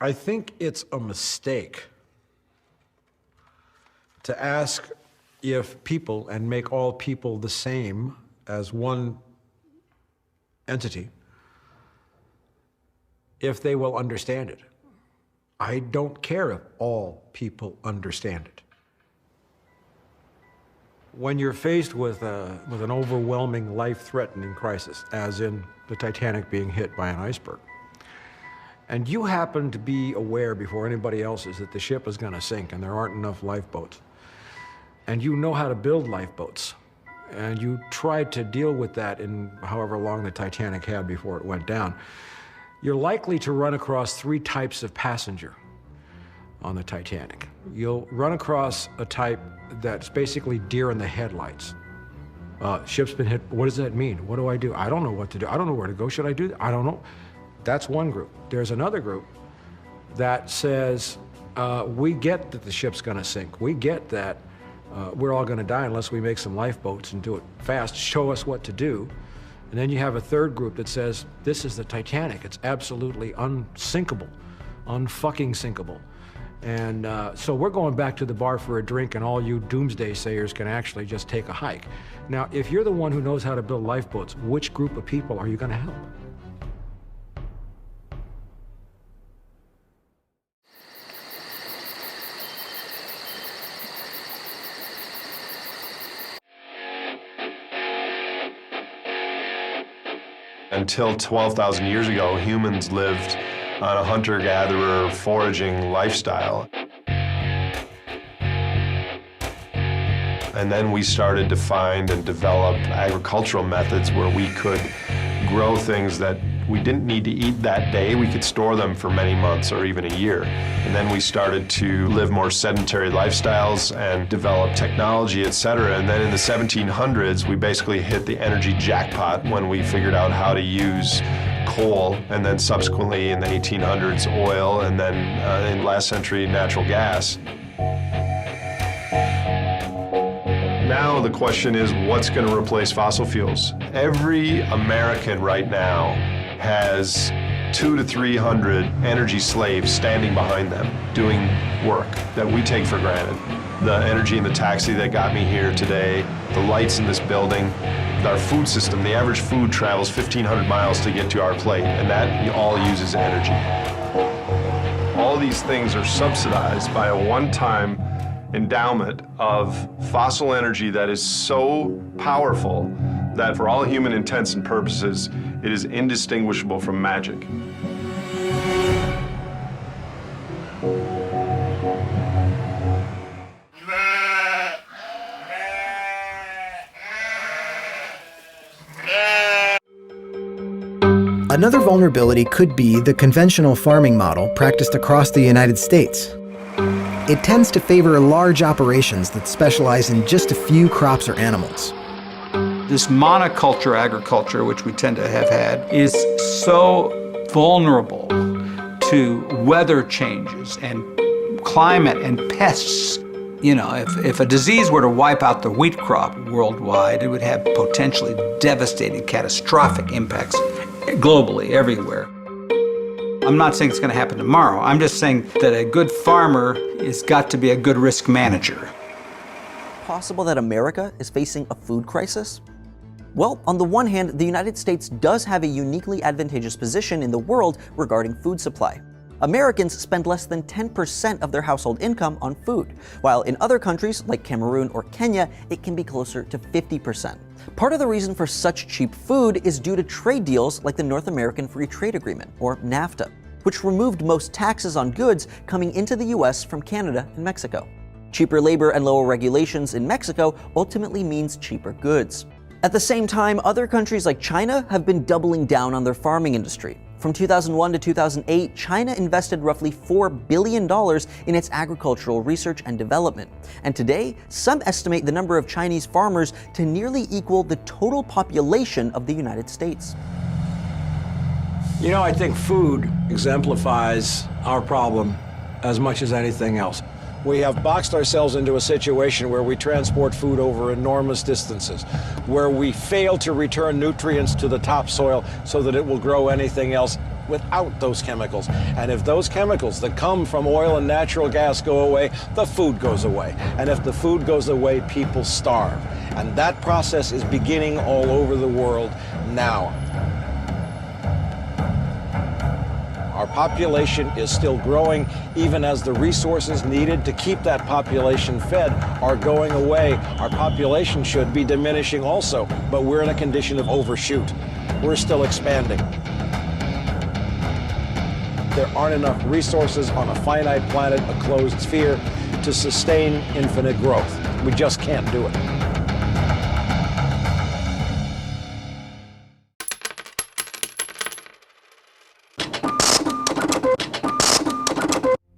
I think it's a mistake to ask if people, and make all people the same as one entity, if they will understand it. I don't care if all people understand it. When you're faced with an overwhelming, life-threatening crisis, as in the Titanic being hit by an iceberg, and you happen to be aware before anybody else is that the ship is going to sink and there aren't enough lifeboats, and you know how to build lifeboats, and you tried to deal with that in however long the Titanic had before it went down, you're likely to run across three types of passenger on the Titanic. You'll run across a type that's basically deer in the headlights. Ship's been hit, what does that mean? What do? I don't know what to do. I don't know where to go. Should I do that? I don't know. That's one group. There's another group that says, we get that the ship's gonna sink. We get that we're all gonna die unless we make some lifeboats and do it fast. Show us what to do. And then you have a third group that says, this is the Titanic. It's absolutely unsinkable, unfucking sinkable. And so we're going back to the bar for a drink, and all you doomsday sayers can actually just take a hike. Now, if you're the one who knows how to build lifeboats, which group of people are you gonna help? Until 12,000 years ago, humans lived on a hunter-gatherer, foraging lifestyle. And then we started to find and develop agricultural methods where we could grow things that we didn't need to eat that day. We could store them for many months or even a year. And then we started to live more sedentary lifestyles and develop technology, et cetera. And then in the 1700s, we basically hit the energy jackpot when we figured out how to use coal, and then subsequently in the 1800s, oil, and then in last century, natural gas. Now the question is, what's going to replace fossil fuels? Every American right now has 200 to 300 energy slaves standing behind them doing work that we take for granted. The energy in the taxi that got me here today, the lights in this building, our food system, the average food travels 1,500 miles to get to our plate, and that all uses energy. All these things are subsidized by a one-time endowment of fossil energy that is so powerful that for all human intents and purposes, it is indistinguishable from magic. Another vulnerability could be the conventional farming model practiced across the United States. It tends to favor large operations that specialize in just a few crops or animals. This monoculture agriculture, which we tend to have had, is so vulnerable to weather changes and climate and pests. You know, if a disease were to wipe out the wheat crop worldwide, it would have potentially devastating, catastrophic impacts globally, everywhere. I'm not saying it's going to happen tomorrow. I'm just saying that a good farmer has got to be a good risk manager. Possible that America is facing a food crisis? Well, on the one hand, the United States does have a uniquely advantageous position in the world regarding food supply. Americans spend less than 10% of their household income on food, while in other countries like Cameroon or Kenya, it can be closer to 50%. Part of the reason for such cheap food is due to trade deals like the North American Free Trade Agreement, or NAFTA, which removed most taxes on goods coming into the US from Canada and Mexico. Cheaper labor and lower regulations in Mexico ultimately means cheaper goods. At the same time, other countries like China have been doubling down on their farming industry. From 2001 to 2008, China invested roughly $4 billion in its agricultural research and development. And today, some estimate the number of Chinese farmers to nearly equal the total population of the United States. You know, I think food exemplifies our problem as much as anything else. We have boxed ourselves into a situation where we transport food over enormous distances, where we fail to return nutrients to the topsoil so that it will grow anything else. without those chemicals. And if those chemicals that come from oil and natural gas go away, the food goes away. And if the food goes away, people starve. And that process is beginning all over the world now. Our population is still growing, even as the resources needed to keep that population fed are going away. Our population should be diminishing also, but we're in a condition of overshoot. We're still expanding. There aren't enough resources on a finite planet, a closed sphere, to sustain infinite growth. We just can't do it.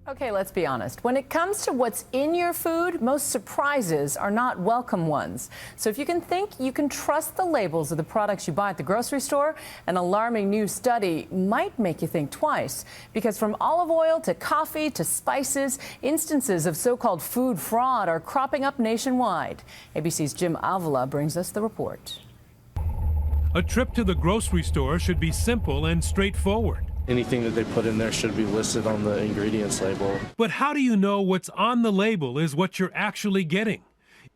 Okay, let's be honest. When it comes to what's in your food, most surprises are not welcome ones. So if you can trust the labels of the products you buy at the grocery store, an alarming new study might make you think twice. Because from olive oil to coffee to spices, instances of so-called food fraud are cropping up nationwide. ABC's Jim Avila brings us the report. A trip to the grocery store should be simple and straightforward. Anything that they put in there should be listed on the ingredients label. But how do you know what's on the label is what you're actually getting?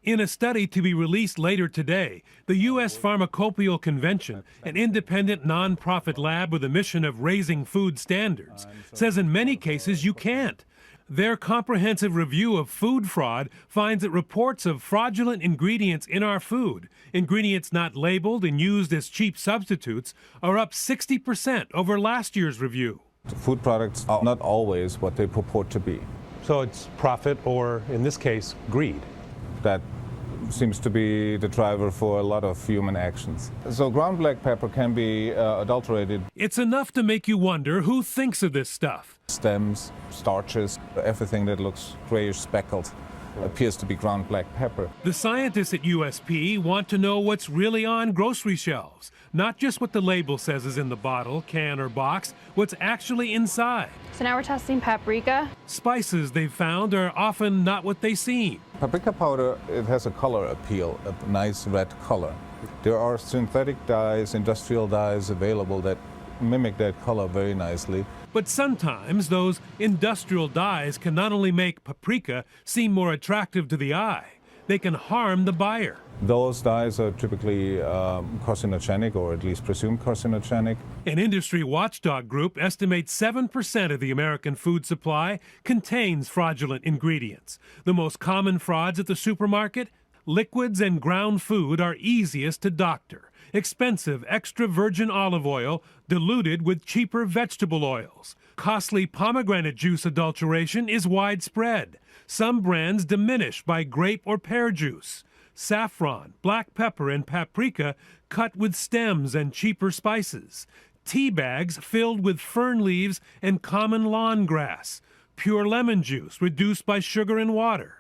In a study to be released later today, the U.S. Pharmacopeal Convention, an independent nonprofit lab with a mission of raising food standards, says in many cases you can't. Their comprehensive review of food fraud finds that reports of fraudulent ingredients in our food, ingredients not labeled and used as cheap substitutes, are up 60% over last year's review. Food products are not always what they purport to be. So it's profit or, in this case, greed. That seems to be the driver for a lot of human actions. So ground black pepper can be adulterated. It's enough to make you wonder who thinks of this stuff. Stems, starches, everything that looks grayish speckled appears to be ground black pepper. The scientists at USP want to know what's really on grocery shelves, not just what the label says is in the bottle, can, or box, what's actually inside. So now we're testing paprika. Spices they've found are often not what they seem. Paprika powder, it has a color appeal, a nice red color. There are synthetic dyes, industrial dyes available that mimic that color very nicely. But sometimes those industrial dyes can not only make paprika seem more attractive to the eye, they can harm the buyer. Those dyes are typically carcinogenic, or at least presumed carcinogenic. An industry watchdog group estimates 7% of the American food supply contains fraudulent ingredients. The most common frauds at the supermarket? Liquids and ground food are easiest to doctor. Expensive extra virgin olive oil diluted with cheaper vegetable oils. Costly pomegranate juice adulteration is widespread. Some brands diminish by grape or pear juice. Saffron, black pepper, and paprika cut with stems and cheaper spices. Tea bags filled with fern leaves and common lawn grass. Pure lemon juice reduced by sugar and water.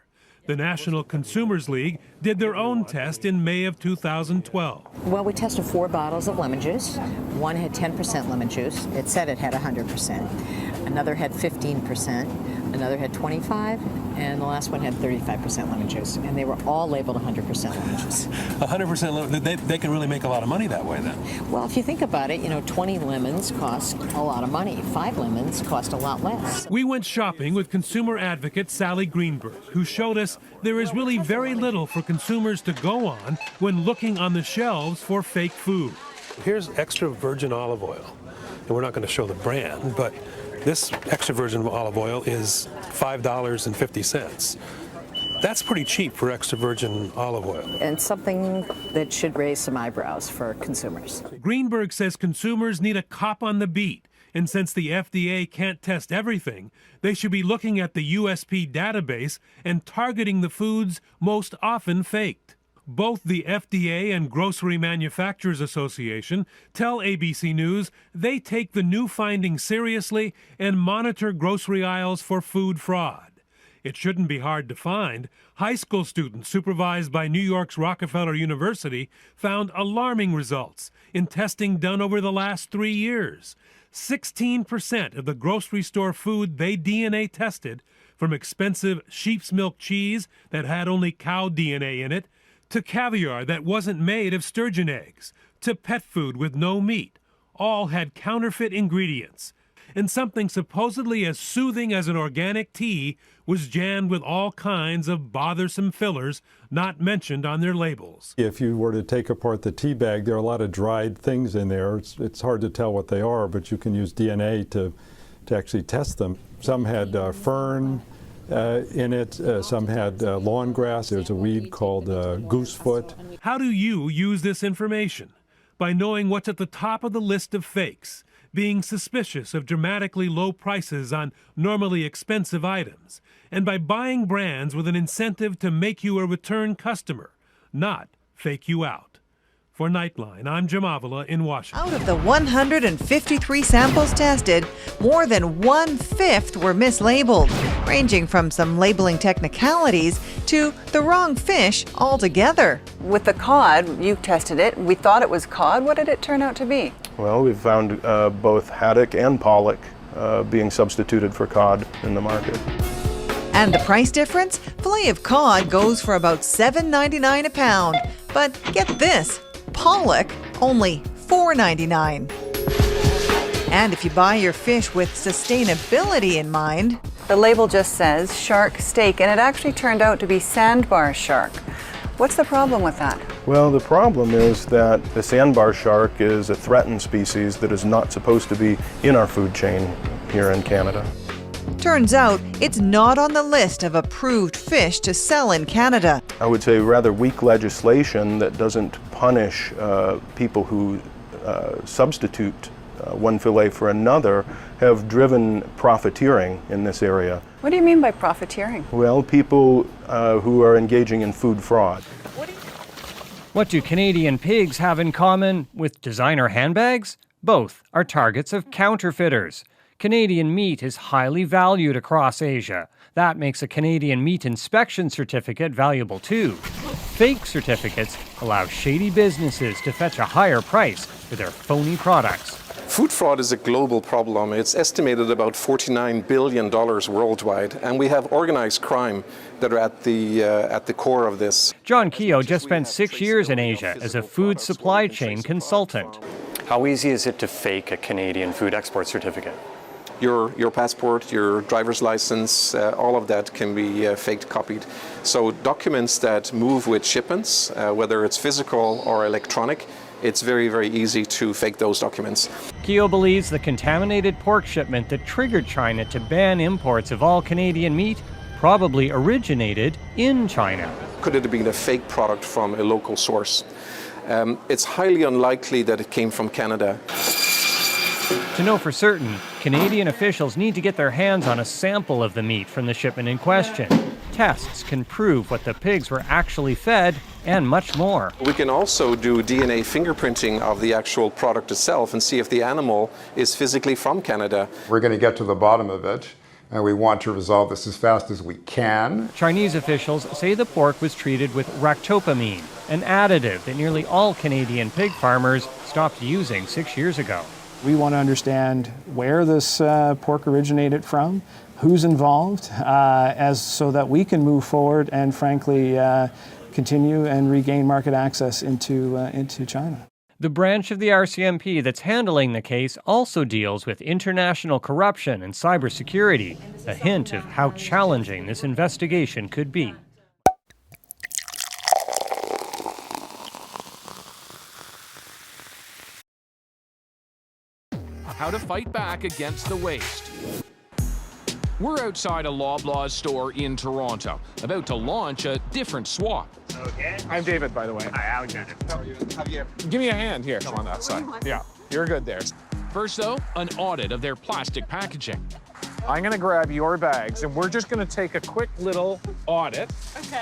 The National Consumers League did their own test in May of 2012. Well, we tested 4 bottles of lemon juice. One had 10% lemon juice. It said it had 100%. Another had 15%. Another had 25%. And the last one had 35% lemon juice. And they were all labeled 100% lemon juice. 100% lemon, they can really make a lot of money that way then. Well, if you think about it, 20 lemons cost a lot of money. 5 lemons cost a lot less. We went shopping with consumer advocate Sally Greenberg, who showed us there is really very little for consumers to go on when looking on the shelves for fake food. Here's extra virgin olive oil. And we're not going to show the brand, but this extra virgin olive oil is $5.50. That's pretty cheap for extra virgin olive oil. And something that should raise some eyebrows for consumers. Greenberg says consumers need a cop on the beat. And since the FDA can't test everything, they should be looking at the USP database and targeting the foods most often faked. Both the FDA and Grocery Manufacturers Association tell ABC News they take the new findings seriously and monitor grocery aisles for food fraud. It shouldn't be hard to find. High school students supervised by New York's Rockefeller University found alarming results in testing done over the last 3 years. 16% of the grocery store food they DNA tested, from expensive sheep's milk cheese that had only cow DNA in it, to caviar that wasn't made of sturgeon eggs, to pet food with no meat, all had counterfeit ingredients. And something supposedly as soothing as an organic tea was jammed with all kinds of bothersome fillers not mentioned on their labels. If you were to take apart the tea bag, there are a lot of dried things in there. It's hard to tell what they are, but you can use DNA to actually test them. Some had fern in it, some had lawn grass. There's a weed called goosefoot. How do you use this information? By knowing what's at the top of the list of fakes, being suspicious of dramatically low prices on normally expensive items, and by buying brands with an incentive to make you a return customer, not fake you out. For Nightline, I'm Jim Avila in Washington. Out of the 153 samples tested, more than 1/5 were mislabeled, ranging from some labeling technicalities to the wrong fish altogether. With the cod, you tested it. We thought it was cod. What did it turn out to be? Well, we've found both haddock and pollock being substituted for cod in the market. And the price difference? Filet of cod goes for about $7.99 a pound. But get this, pollock only $4.99. And if you buy your fish with sustainability in mind, the label just says shark steak, and it actually turned out to be sandbar shark. What's the problem with that? Well, the problem is that the sandbar shark is a threatened species that is not supposed to be in our food chain here in Canada. turns out it's not on the list of approved fish to sell in Canada. I would say rather weak legislation that doesn't punish people who substitute one fillet for another have driven profiteering in this area. What do you mean by profiteering? Well, people who are engaging in food fraud. What do Canadian pigs have in common with designer handbags? Both are targets of counterfeiters. Canadian meat is highly valued across Asia. That makes a Canadian meat inspection certificate valuable too. Fake certificates allow shady businesses to fetch a higher price for their phony products. Food fraud is a global problem. It's estimated about $49 billion worldwide, and we have organized crime that are at the core of this. John Keogh just spent 6 years in Asia as a food supply chain consultant. How easy is it to fake a Canadian food export certificate? Your passport, your driver's license, all of that can be faked, copied. So documents that move with shipments, whether it's physical or electronic, it's very, very easy to fake those documents. Keogh believes the contaminated pork shipment that triggered China to ban imports of all Canadian meat probably originated in China. Could it have been a fake product from a local source? It's highly unlikely that it came from Canada. To know for certain, Canadian officials need to get their hands on a sample of the meat from the shipment in question. Tests can prove what the pigs were actually fed and much more. We can also do DNA fingerprinting of the actual product itself and see if the animal is physically from Canada. We're going to get to the bottom of it, and we want to resolve this as fast as we can. Chinese officials say the pork was treated with ractopamine, an additive that nearly all Canadian pig farmers stopped using 6 years ago. We want to understand where this pork originated from, who's involved, so that we can move forward and frankly continue and regain market access into China. The branch of the RCMP that's handling the case also deals with international corruption and cybersecurity, a hint of how challenging this investigation could be. How to fight back against the waste. We're outside a Loblaws store in Toronto, about to launch a different swap. Okay. I'm David, by the way. Hi, Alexander. How are you? Give me a hand here. Come on that side. Yeah, you're good there. First, though, an audit of their plastic packaging. I'm going to grab your bags, and we're just going to take a quick little audit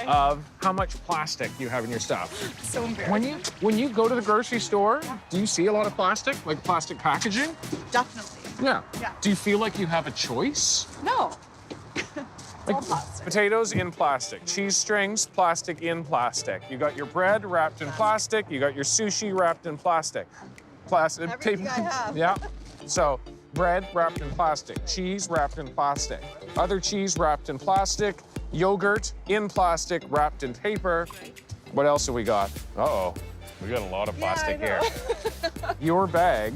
of how much plastic you have in your stuff. So embarrassing. When you go to the grocery store, do you see a lot of plastic, like plastic packaging? Definitely. Yeah. Yeah. Do you feel like you have a choice? No. Like potatoes in plastic, cheese strings, plastic in plastic. You got your bread wrapped in plastic. You got your sushi wrapped in plastic. Plastic. Everything I have. Yeah. So bread wrapped in plastic, cheese wrapped in plastic, other cheese wrapped in plastic, yogurt in plastic wrapped in paper. What else have we got? Uh-oh, we got a lot of plastic here. Your bag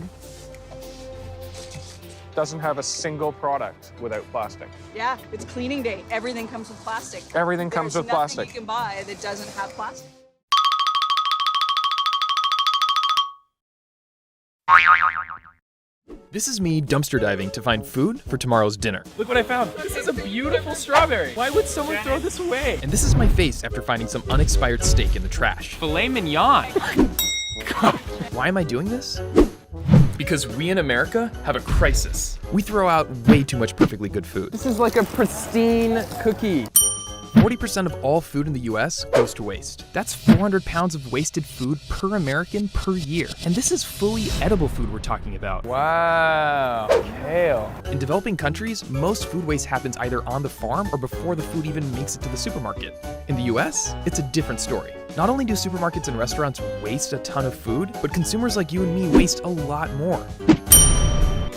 doesn't have a single product without plastic. Yeah, it's cleaning day. Everything comes with plastic. Everything comes with plastic. There's nothing you can buy that doesn't have plastic. This is me dumpster diving to find food for tomorrow's dinner. Look what I found. This is a beautiful strawberry. Why would someone throw this away? And this is my face after finding some unexpired steak in the trash. Filet mignon. Why am I doing this? Because we in America have a crisis. We throw out way too much perfectly good food. This is like a pristine cookie. 40% of all food in the US goes to waste. That's 400 pounds of wasted food per American per year. And this is fully edible food we're talking about. Wow, kale. In developing countries, most food waste happens either on the farm or before the food even makes it to the supermarket. In the US, it's a different story. Not only do supermarkets and restaurants waste a ton of food, but consumers like you and me waste a lot more.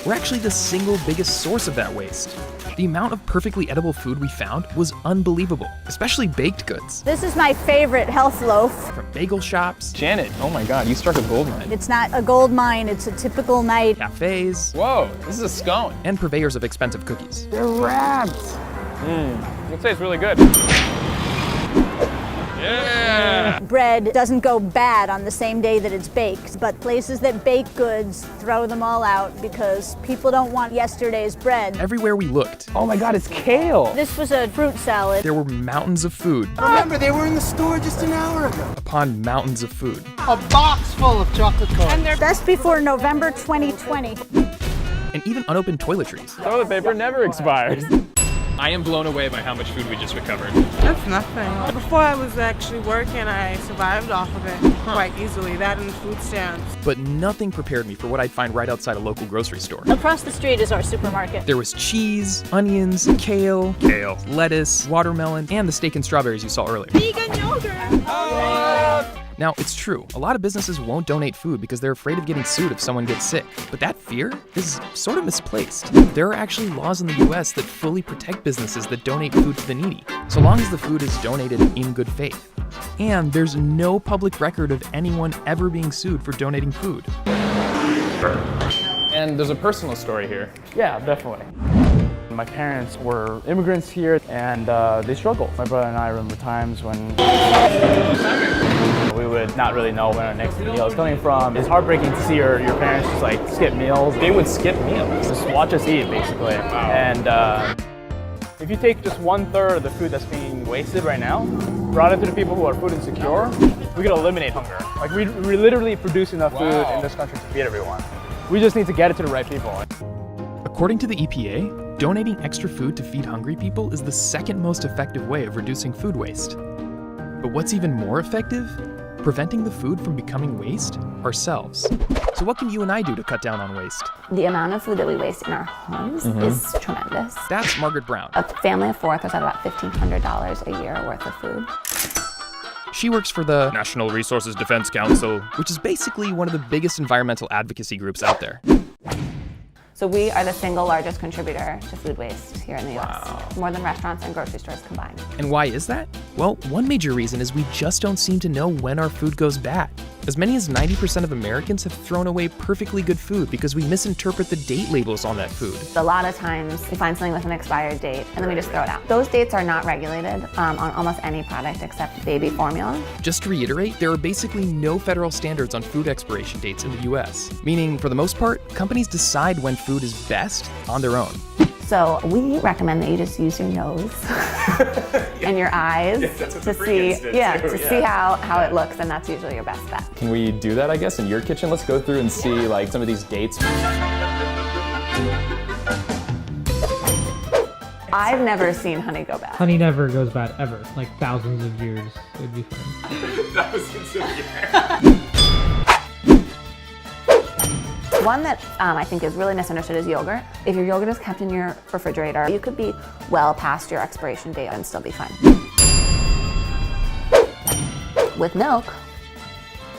We're actually the single biggest source of that waste. The amount of perfectly edible food we found was unbelievable, especially baked goods. This is my favorite health loaf. From bagel shops. Janet, oh my God, you struck a gold mine. It's not a gold mine, it's a typical night. Cafes. Whoa, this is a scone. And purveyors of expensive cookies. They're wrapped. I'd say it's really good. Yeah! Bread doesn't go bad on the same day that it's baked, but places that bake goods throw them all out because people don't want yesterday's bread. Everywhere we looked. Oh my God, it's kale. This was a fruit salad. There were mountains of food. Remember, they were in the store just an hour ago. Upon mountains of food. A box full of chocolate cones. And they're best before November 2020. And even unopened toiletries. Toilet paper never expires. I am blown away by how much food we just recovered. That's nothing. Before I was actually working, I survived off of it quite easily, that and food stamps. But nothing prepared me for what I'd find right outside a local grocery store. Across the street is our supermarket. There was cheese, onions, kale, lettuce, watermelon, and the steak and strawberries you saw earlier. Vegan yogurt! Now, it's true, a lot of businesses won't donate food because they're afraid of getting sued if someone gets sick. But that fear is sort of misplaced. There are actually laws in the US that fully protect businesses that donate food to the needy, so long as the food is donated in good faith. And there's no public record of anyone ever being sued for donating food. And there's a personal story here. Yeah, definitely. My parents were immigrants here, and they struggled. My brother and I remember times when we would not really know where our next meal is coming from. It's heartbreaking to see your parents just like skip meals. They would skip meals. Just watch us eat, basically. Wow. And if you take just 1/3 of the food that's being wasted right now, brought it to the people who are food insecure, we could eliminate hunger. Like we're literally producing enough food in this country to feed everyone. We just need to get it to the right people. According to the EPA, donating extra food to feed hungry people is the second most effective way of reducing food waste. But what's even more effective? Preventing the food from becoming waste ourselves. So what can you and I do to cut down on waste? The amount of food that we waste in our homes is tremendous. That's Margaret Brown. A family of 4 throws out about $1,500 a year worth of food. She works for the National Resources Defense Council, which is basically one of the biggest environmental advocacy groups out there. So we are the single largest contributor to food waste here in the US, more than restaurants and grocery stores combined. And why is that? Well, one major reason is we just don't seem to know when our food goes bad. As many as 90% of Americans have thrown away perfectly good food because we misinterpret the date labels on that food. A lot of times we find something with an expired date and then we just throw it out. Those dates are not regulated on almost any product except baby formula. Just to reiterate, there are basically no federal standards on food expiration dates in the US, meaning for the most part, companies decide when food is best on their own. So we recommend that you just use your nose and your eyes to see, see how it looks, and that's usually your best bet. Can we do that, I guess, in your kitchen? Let's go through and see like some of these dates. I've never seen honey go bad. Honey never goes bad, ever. Like thousands of years, it would be fine. That was insidious. One that I think is really misunderstood is yogurt. If your yogurt is kept in your refrigerator, you could be well past your expiration date and still be fine. With milk,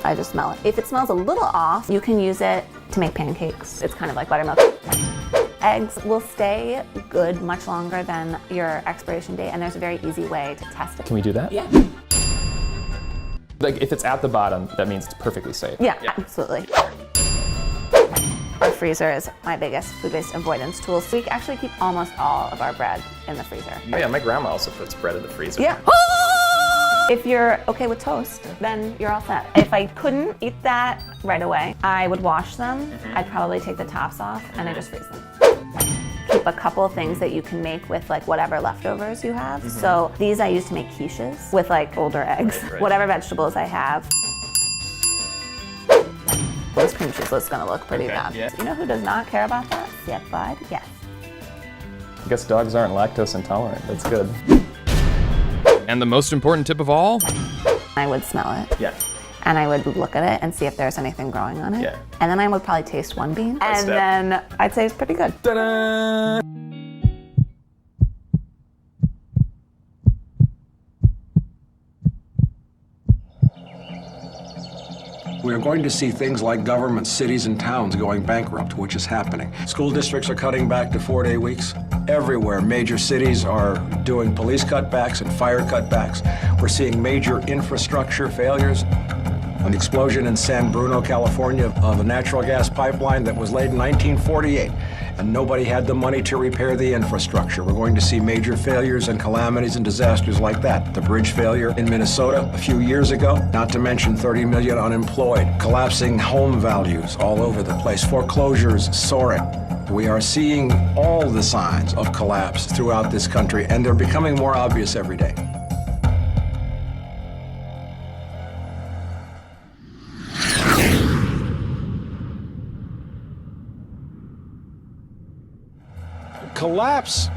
I just smell it. If it smells a little off, you can use it to make pancakes. It's kind of like buttermilk. Eggs will stay good much longer than your expiration date, and there's a very easy way to test it. Can we do that? Yeah. Like if it's at the bottom, that means it's perfectly safe. Yeah, absolutely. Our freezer is my biggest food waste avoidance tool. So we actually keep almost all of our bread in the freezer. Oh yeah, my grandma also puts bread in the freezer. Yeah. If you're okay with toast, then you're all set. If I couldn't eat that right away, I would wash them. I'd probably take the tops off and I just freeze them. Keep a couple of things that you can make with like whatever leftovers you have. So these I use to make quiches with like older eggs, whatever vegetables I have. This cream cheese is gonna look pretty bad. Yeah. You know who does not care about that? Yet, bud? Yes. I guess dogs aren't lactose intolerant. That's good. And the most important tip of all? I would smell it. Yeah. And I would look at it and see if there's anything growing on it. Yeah. And then I would probably taste one bean. That's And then I'd say it's pretty good. Ta-da! We are going to see things like governments, cities, and towns going bankrupt, which is happening. School districts are cutting back to 4-day weeks. Everywhere, major cities are doing police cutbacks and fire cutbacks. We're seeing major infrastructure failures. An explosion in San Bruno, California, of a natural gas pipeline that was laid in 1948, and nobody had the money to repair the infrastructure. We're going to see major failures and calamities and disasters like that. The bridge failure in Minnesota a few years ago, not to mention 30 million unemployed, collapsing home values all over the place, foreclosures soaring. We are seeing all the signs of collapse throughout this country, and they're becoming more obvious every day. Collapse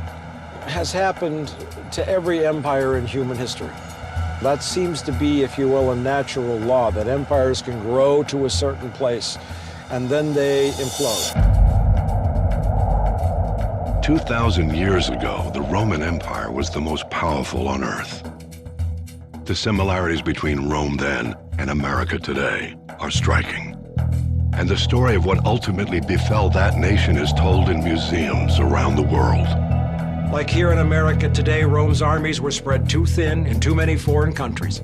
has happened to every empire in human history. That seems to be, if you will, a natural law, that empires can grow to a certain place and then they implode. 2,000 years ago, the Roman Empire was the most powerful on Earth. The similarities between Rome then and America today are striking. And the story of what ultimately befell that nation is told in museums around the world. Like here in America today, Rome's armies were spread too thin in too many foreign countries.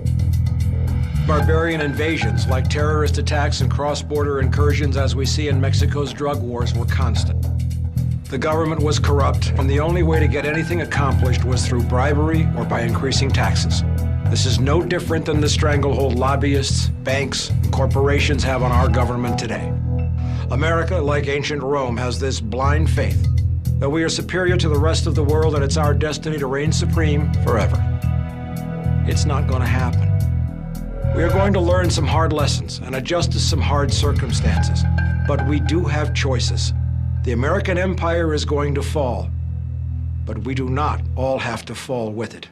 Barbarian invasions, like terrorist attacks and cross-border incursions as we see in Mexico's drug wars, were constant. The government was corrupt, and the only way to get anything accomplished was through bribery or by increasing taxes. This is no different than the stranglehold lobbyists, banks, and corporations have on our government today. America, like ancient Rome, has this blind faith that we are superior to the rest of the world and it's our destiny to reign supreme forever. It's not going to happen. We are going to learn some hard lessons and adjust to some hard circumstances, but we do have choices. The American empire is going to fall, but we do not all have to fall with it.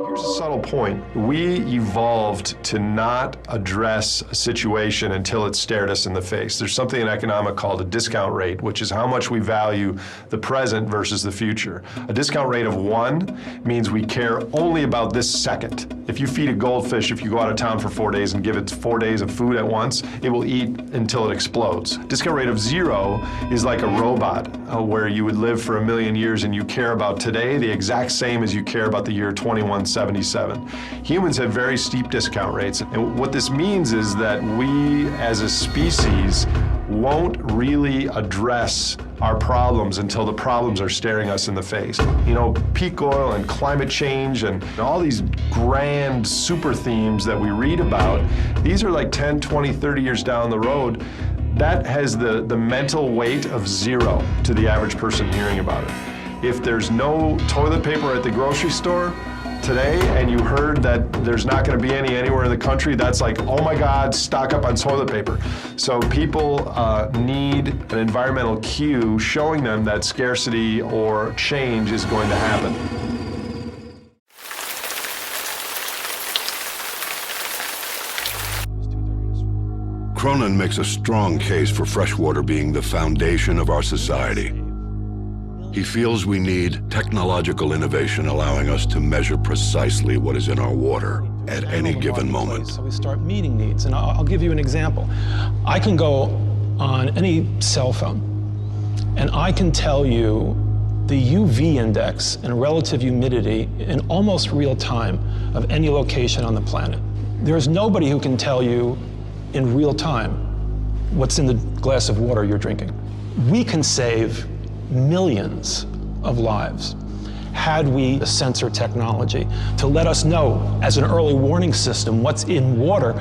Here's a subtle point. We evolved to not address a situation until it stared us in the face. There's something in economics called a discount rate, which is how much we value the present versus the future. A discount rate of 1 means we care only about this second. If you feed a goldfish, if you go out of town for 4 days and give it 4 days of food at once, it will eat until it explodes. Discount rate of 0 is like a robot where you would live for 1,000,000 years and you care about today the exact same as you care about the year 2177. Humans have very steep discount rates, and what this means is that we as a species won't really address our problems until the problems are staring us in the face. You know, peak oil and climate change and all these grand super themes that we read about, these are like 10, 20, 30 years down the road. That has the mental weight of 0 to the average person hearing about it. If there's no toilet paper at the grocery store today and you heard that there's not going to be any anywhere in the country, that's like, oh my God, stock up on toilet paper. So people need an environmental cue showing them that scarcity or change is going to happen. Cronin makes a strong case for freshwater being the foundation of our society. He feels we need technological innovation allowing us to measure precisely what is in our water at any given moment. So we start meeting needs, and I'll give you an example. I can go on any cell phone, and I can tell you the UV index and relative humidity in almost real time of any location on the planet. There's nobody who can tell you in real time what's in the glass of water you're drinking. We can save millions of lives had we the sensor technology to let us know as an early warning system what's in water.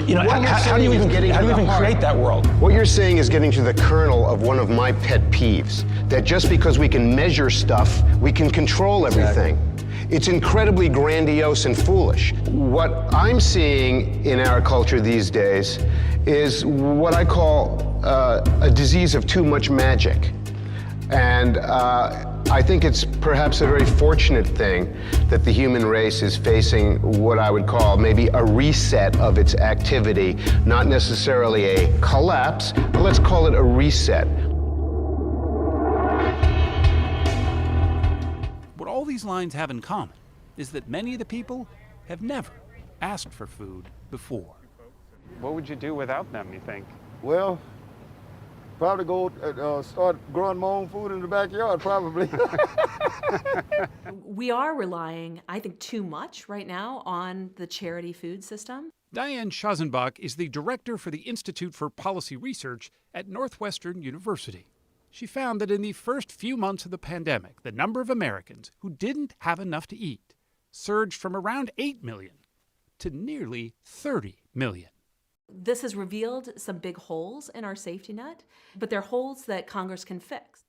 You know, how do you even create that world? What you're saying is getting to the kernel of one of my pet peeves, that just because we can measure stuff, we can control everything. Exactly. It's incredibly grandiose and foolish. What I'm seeing in our culture these days is what I call a disease of too much magic. And I think it's perhaps a very fortunate thing that the human race is facing what I would call maybe a reset of its activity, not necessarily a collapse, but let's call it a reset. What all these lines have in common is that many of the people have never asked for food before. What would you do without them, you think? Well, probably go start growing my own food in the backyard, probably. We are relying, I think, too much right now on the charity food system. Diane Schazenbach is the director for the Institute for Policy Research at Northwestern University. She found that in the first few months of the pandemic, the number of Americans who didn't have enough to eat surged from around 8 million to nearly 30 million. This has revealed some big holes in our safety net, but they're holes that Congress can fix.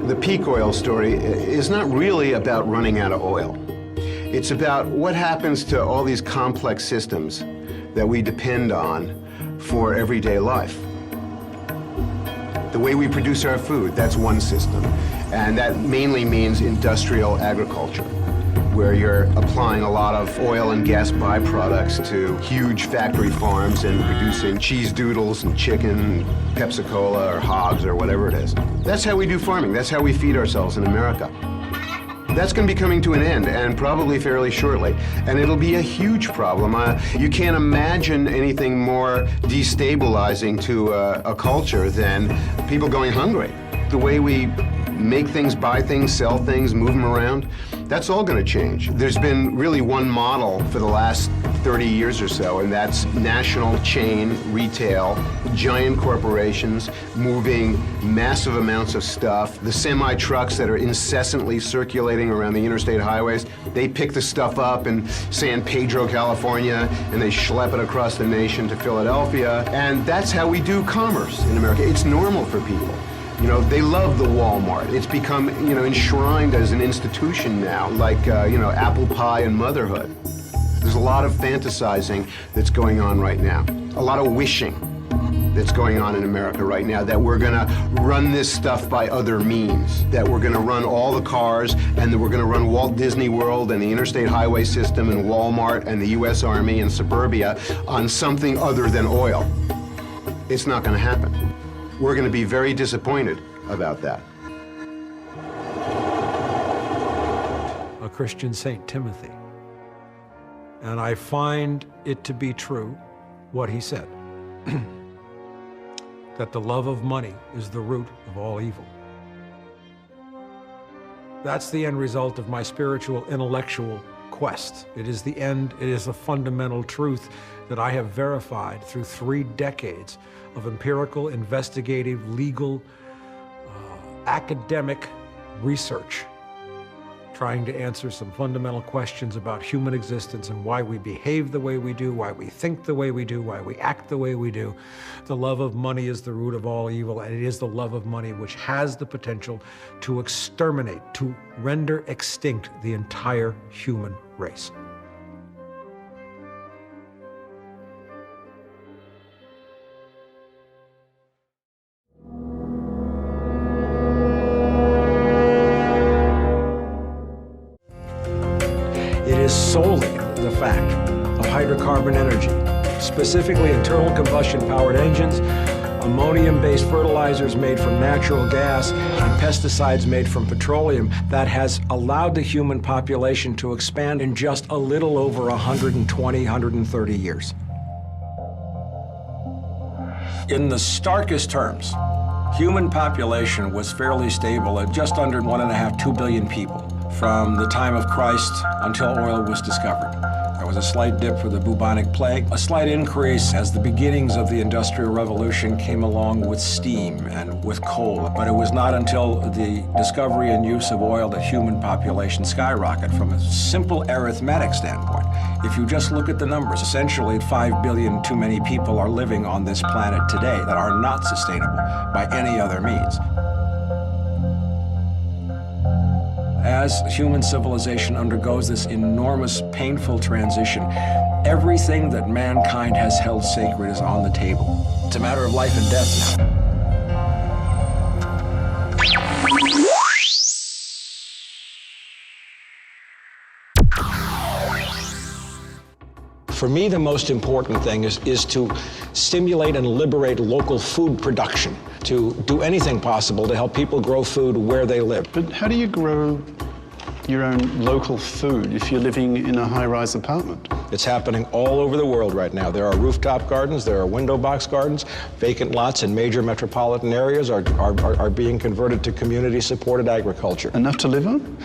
The peak oil story is not really about running out of oil. It's about what happens to all these complex systems that we depend on for everyday life. The way we produce our food, that's one system. And that mainly means industrial agriculture, where you're applying a lot of oil and gas byproducts to huge factory farms and producing cheese doodles and chicken, Pepsi-Cola or hogs or whatever it is. That's how we do farming. That's how we feed ourselves in America. That's going to be coming to an end, and probably fairly shortly. And it'll be a huge problem. You can't imagine anything more destabilizing to a culture than people going hungry. The way we make things, buy things, sell things, move them around, that's all going to change. There's been really one model for the last 30 years or so, and that's national chain retail, giant corporations moving massive amounts of stuff. The semi-trucks that are incessantly circulating around the interstate highways, they pick the stuff up in San Pedro, California, and they schlep it across the nation to Philadelphia. And that's how we do commerce in America. It's normal for people. You know, they love the Walmart. It's become, you know, enshrined as an institution now, like, you know, apple pie and motherhood. There's a lot of fantasizing that's going on right now. A lot of wishing that's going on in America right now, that we're gonna run this stuff by other means, that we're gonna run all the cars, and that we're gonna run Walt Disney World and the interstate highway system and Walmart and the US Army and suburbia on something other than oil. It's not gonna happen. We're going to be very disappointed about that. A Christian Saint Timothy. And I find it to be true what he said, that the love of money is the root of all evil. That's the end result of my spiritual, intellectual quest. It is the end, it is the fundamental truth that I have verified through 3 decades of empirical, investigative, legal, academic research, trying to answer some fundamental questions about human existence and why we behave the way we do, why we think the way we do, why we act the way we do. The love of money is the root of all evil, and it is the love of money which has the potential to exterminate, to render extinct the entire human race. It is solely the fact of hydrocarbon energy, specifically specifically internal combustion-powered engines, ammonium-based fertilizers made from natural gas, and pesticides made from petroleum that has allowed the human population to expand in just a little over 120, 130 years. In the starkest terms, human population was fairly stable at just under 1.5, 2 billion people from the time of Christ until oil was discovered. There was a slight dip for the bubonic plague, a slight increase as the beginnings of the Industrial Revolution came along with steam and with coal. But it was not until the discovery and use of oil that human population skyrocketed from a simple arithmetic standpoint. If you just look at the numbers, essentially 5 billion too many people are living on this planet today that are not sustainable by any other means. As human civilization undergoes this enormous, painful transition, everything that mankind has held sacred is on the table. It's a matter of life and death now. For me, the most important thing is to stimulate and liberate local food production, to do anything possible to help people grow food where they live. But how do you grow your own local food if you're living in a high-rise apartment? It's happening all over the world right now. There are rooftop gardens, there are window box gardens. Vacant lots in major metropolitan areas are being converted to community-supported agriculture. Enough to live on?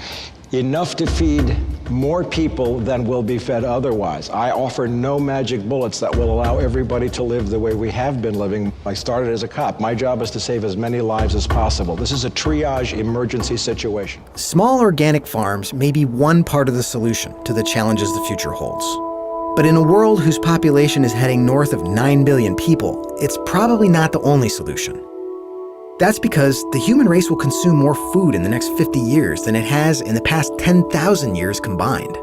Enough to feed more people than will be fed otherwise. I offer no magic bullets that will allow everybody to live the way we have been living. I started as a cop. My job is to save as many lives as possible. This is a triage emergency situation. Small organic farms may be one part of the solution to the challenges the future holds. But in a world whose population is heading north of 9 billion people, it's probably not the only solution. That's because the human race will consume more food in the next 50 years than it has in the past 10,000 years combined.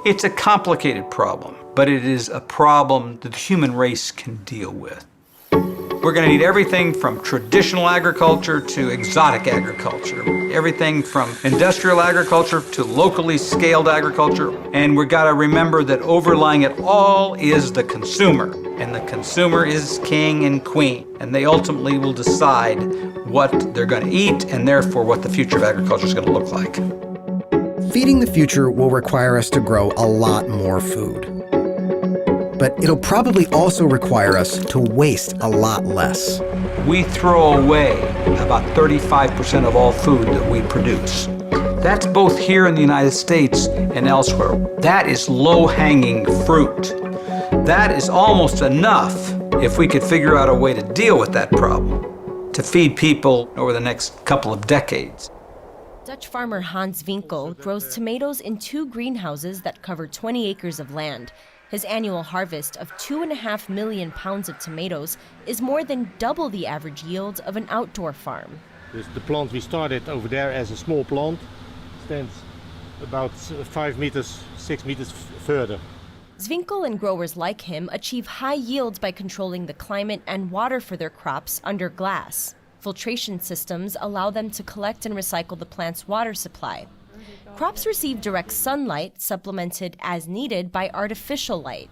It's a complicated problem, but it is a problem that the human race can deal with. We're going to need everything from traditional agriculture to exotic agriculture, everything from industrial agriculture to locally scaled agriculture. And we've got to remember that overlying it all is the consumer. And the consumer is king and queen. And they ultimately will decide what they're going to eat and therefore what the future of agriculture is going to look like. Feeding the future will require us to grow a lot more food. But it'll probably also require us to waste a lot less. We throw away about 35% of all food that we produce. That's both here in the United States and elsewhere. That is low-hanging fruit. That is almost enough if we could figure out a way to deal with that problem, to feed people over the next couple of decades. Dutch farmer Hans Winkel grows tomatoes in 2 greenhouses that cover 20 acres of land. His annual harvest of 2.5 million pounds of tomatoes is more than double the average yield of an outdoor farm. The plant we started over there as a small plant stands about 5 meters, 6 meters further. Zwinkel and growers like him achieve high yields by controlling the climate and water for their crops under glass. Filtration systems allow them to collect and recycle the plant's water supply. Crops receive direct sunlight, supplemented as needed by artificial light,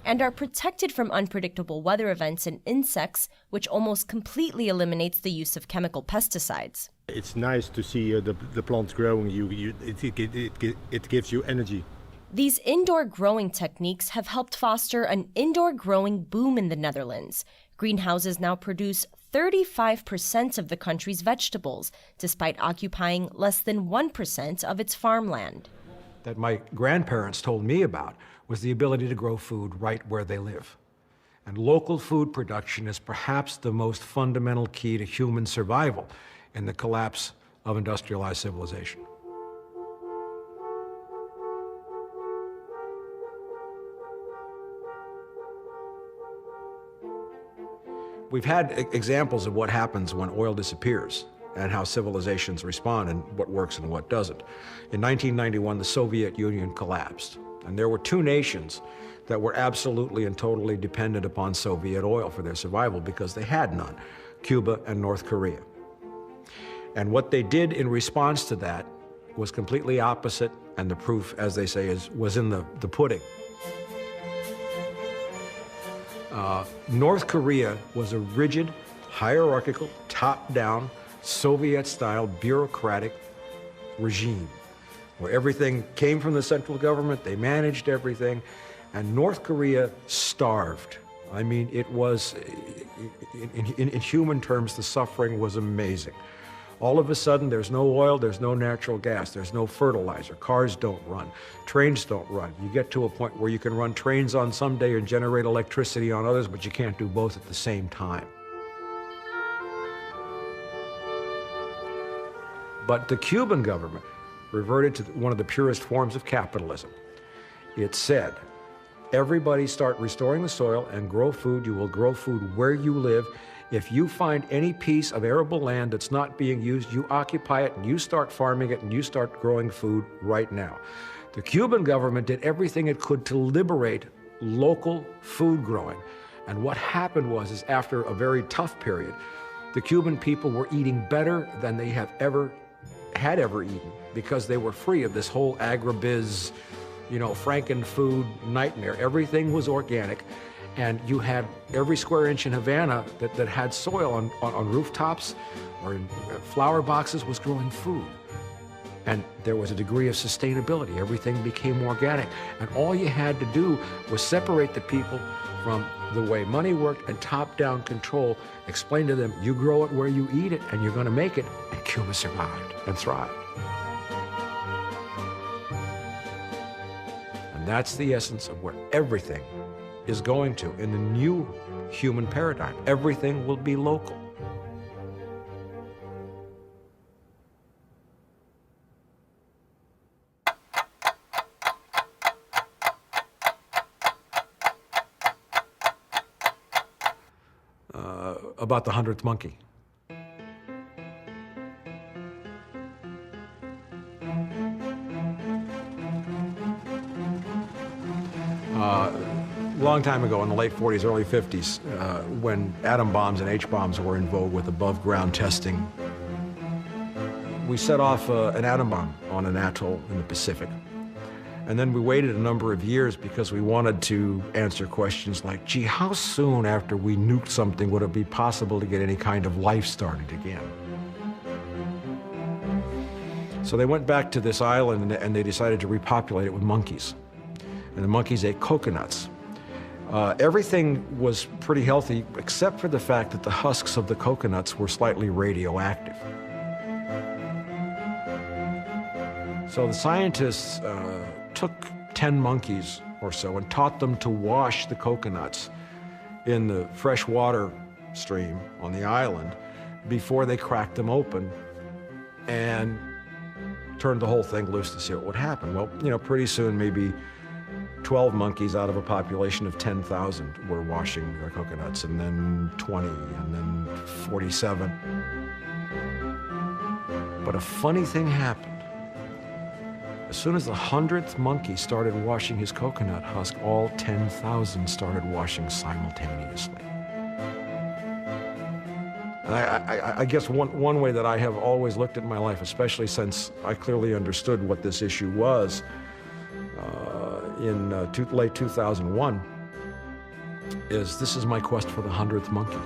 and are protected from unpredictable weather events and insects, which almost completely eliminates the use of chemical pesticides. It's nice to see the plants growing. It gives you energy. These indoor growing techniques have helped foster an indoor growing boom in the Netherlands. Greenhouses now produce 35% of the country's vegetables, despite occupying less than 1% of its farmland. That my grandparents told me about was the ability to grow food right where they live. And local food production is perhaps the most fundamental key to human survival in the collapse of industrialized civilization. We've had examples of what happens when oil disappears and how civilizations respond and what works and what doesn't. In 1991, the Soviet Union collapsed, and there were 2 nations that were absolutely and totally dependent upon Soviet oil for their survival because they had none, Cuba and North Korea. And what they did in response to that was completely opposite, and the proof, as they say, was in the pudding. North Korea was a rigid, hierarchical, top-down, Soviet-style bureaucratic regime where everything came from the central government, they managed everything, and North Korea starved. I mean, it was, in human terms, the suffering was amazing. All of a sudden, there's no oil, there's no natural gas, there's no fertilizer, cars don't run, trains don't run. You get to a point where you can run trains on some day and generate electricity on others, but you can't do both at the same time. But the Cuban government reverted to one of the purest forms of capitalism. It said, everybody start restoring the soil and grow food. You will grow food where you live. If you find any piece of arable land that's not being used, you occupy it and you start farming it and you start growing food right now. The Cuban government did everything it could to liberate local food growing. And what happened was, after a very tough period, the Cuban people were eating better than they had ever eaten because they were free of this whole agribiz, Franken-food nightmare. Everything was organic. And you had every square inch in Havana that had soil on rooftops or in flower boxes was growing food. And there was a degree of sustainability. Everything became organic. And all you had to do was separate the people from the way money worked and top-down control. Explain to them, you grow it where you eat it and you're going to make it. And Cuba survived and thrived. And that's the essence of where everything is going to. In the new human paradigm, everything will be local. About the 100th monkey. Long time ago, in the late 40s, early 50s, when atom bombs and H-bombs were in vogue with above-ground testing, we set off an atom bomb on an atoll in the Pacific. And then we waited a number of years because we wanted to answer questions like, gee, how soon after we nuked something would it be possible to get any kind of life started again? So they went back to this island and they decided to repopulate it with monkeys. And the monkeys ate coconuts. Everything was pretty healthy except for the fact that the husks of the coconuts were slightly radioactive. So the scientists took 10 monkeys or so and taught them to wash the coconuts in the fresh water stream on the island before they cracked them open and turned the whole thing loose to see what would happen. Well, pretty soon maybe 12 monkeys out of a population of 10,000 were washing their coconuts, and then 20, and then 47. But a funny thing happened. As soon as the 100th monkey started washing his coconut husk, all 10,000 started washing simultaneously. And I guess one way that I have always looked at my life, especially since I clearly understood what this issue was, in late 2001, is this is my quest for the 100th monkey.